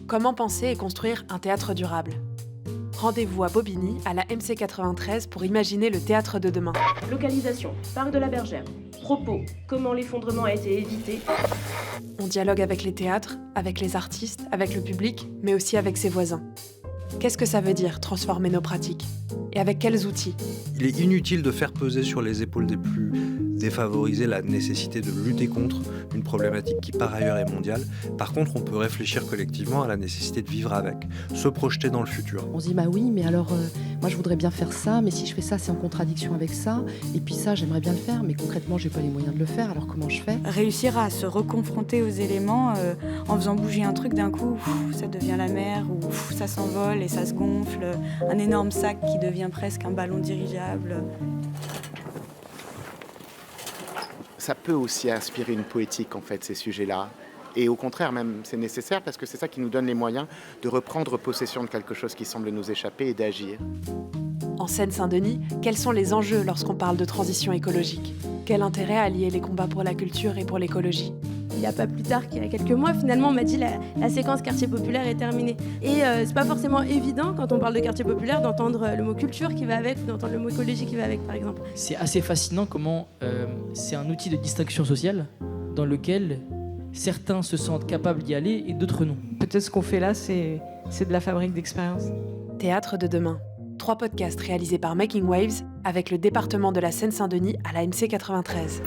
Comment penser et construire un théâtre durable ? Rendez-vous à Bobigny, à la MC 93, pour imaginer le théâtre de demain. Localisation, parc de la Bergère. Propos, comment l'effondrement a été évité. On dialogue avec les théâtres, avec les artistes, avec le public, mais aussi avec ses voisins. Qu'est-ce que ça veut dire, transformer nos pratiques ? Et avec quels outils ? Il est inutile de faire peser sur les épaules des plus défavorisés la nécessité de lutter contre une problématique qui par ailleurs est mondiale. Par contre, on peut réfléchir collectivement à la nécessité de vivre avec, se projeter dans le futur. On se dit bah oui, mais alors moi je voudrais bien faire ça, mais si je fais ça c'est en contradiction avec ça, et puis ça j'aimerais bien le faire, mais concrètement j'ai pas les moyens de le faire, alors comment je fais ? Réussir à se reconfronter aux éléments en faisant bouger un truc d'un coup, ça devient la mer, ou ça s'envole et ça se gonfle, un énorme sac qui devient presque un ballon dirigeable. Ça peut aussi inspirer une poétique, en fait, ces sujets-là. Et au contraire, même, c'est nécessaire parce que c'est ça qui nous donne les moyens de reprendre possession de quelque chose qui semble nous échapper et d'agir. En Seine-Saint-Denis, quels sont les enjeux lorsqu'on parle de transition écologique ? Quel intérêt à lier les combats pour la culture et pour l'écologie ? Il n'y a pas plus tard qu'il y a quelques mois, finalement, on m'a dit la séquence quartier populaire est terminée. Et c'est pas forcément évident, quand on parle de quartier populaire, d'entendre le mot culture qui va avec, ou d'entendre le mot écologie qui va avec, par exemple. C'est assez fascinant comment c'est un outil de distinction sociale dans lequel certains se sentent capables d'y aller et d'autres non. Peut-être ce qu'on fait là, c'est de la fabrique d'expérience. Théâtre de demain. 3 podcasts réalisés par Making Waves avec le département de la Seine-Saint-Denis à la MC 93.